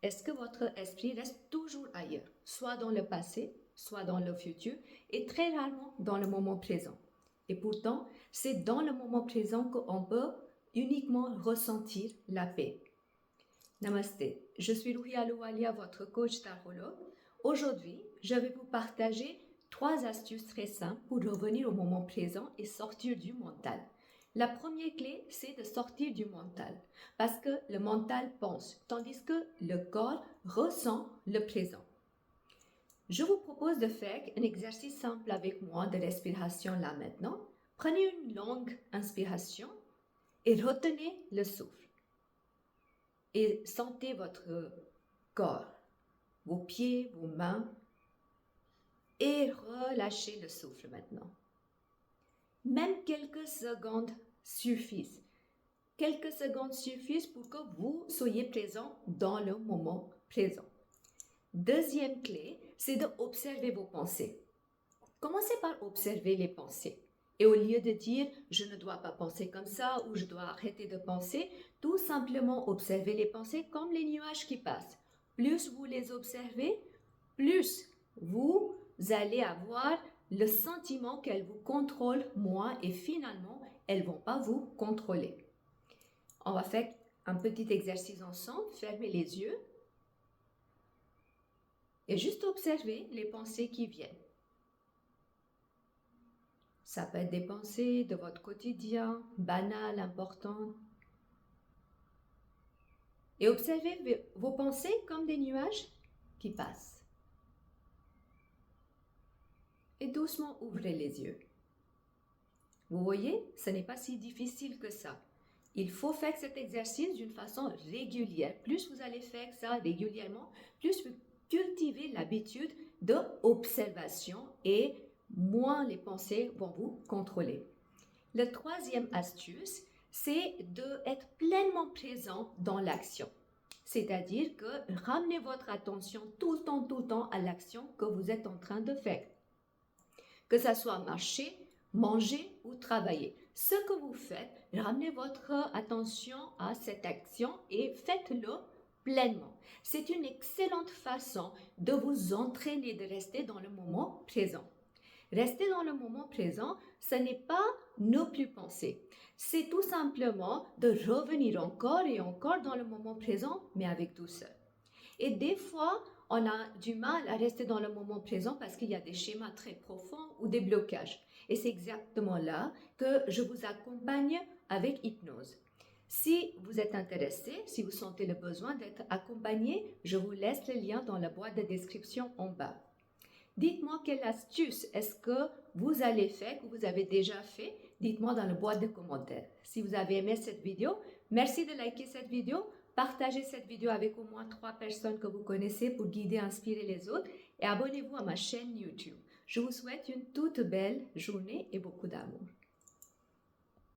est-ce que votre esprit reste toujours ailleurs, soit dans le passé, soit dans le futur, et très rarement dans le moment présent? Et pourtant, c'est dans le moment présent qu'on peut uniquement ressentir la paix. Namasté, je suis Ruhi Alouwalia, votre coach tarologue. Aujourd'hui, je vais vous partager 3 astuces très simples pour revenir au moment présent et sortir du mental. La première clé, c'est de sortir du mental, parce que le mental pense, tandis que le corps ressent le présent. Je vous propose de faire un exercice simple avec moi de respiration là maintenant. Prenez une longue inspiration et retenez le souffle. Et sentez votre corps, vos pieds, vos mains, et relâchez le souffle maintenant. Même quelques secondes suffisent. Quelques secondes suffisent pour que vous soyez présent dans le moment présent. Deuxième clé, c'est d'observer vos pensées. Commencez par observer les pensées. Et au lieu de dire « je ne dois pas penser comme ça » ou « je dois arrêter de penser », tout simplement observez les pensées comme les nuages qui passent. Plus vous les observez, plus vous allez avoir le sentiment qu'elles vous contrôlent moins et finalement, elles ne vont pas vous contrôler. On va faire un petit exercice ensemble. Fermez les yeux et juste observer les pensées qui viennent. Ça peut être des pensées de votre quotidien, banales, importantes. Et observez vos pensées comme des nuages qui passent. Et doucement ouvrez les yeux. Vous voyez, ce n'est pas si difficile que ça. Il faut faire cet exercice d'une façon régulière. Plus vous allez faire ça régulièrement, plus vous cultivez l'habitude d'observation et moins les pensées vont vous contrôler. La troisième astuce, c'est d'être pleinement présent dans l'action. C'est-à-dire que ramenez votre attention tout le temps à l'action que vous êtes en train de faire. Que ça soit marcher, manger ou travailler. Ce que vous faites, ramenez votre attention à cette action et faites-le pleinement. C'est une excellente façon de vous entraîner, de rester dans le moment présent. Rester dans le moment présent, ce n'est pas ne plus penser. C'est tout simplement de revenir encore et encore dans le moment présent, mais avec douceur. Et des fois, on a du mal à rester dans le moment présent parce qu'il y a des schémas très profonds ou des blocages. Et c'est exactement là que je vous accompagne avec hypnose. Si vous êtes intéressé, si vous sentez le besoin d'être accompagné, je vous laisse le lien dans la boîte de description en bas. Dites-moi quelle astuce est-ce que vous allez faire, que vous avez déjà fait. Dites-moi dans la boîte de commentaires. Si vous avez aimé cette vidéo, merci de liker cette vidéo. Partagez cette vidéo avec au moins 3 personnes que vous connaissez pour guider et inspirer les autres. Et abonnez-vous à ma chaîne YouTube. Je vous souhaite une toute belle journée et beaucoup d'amour.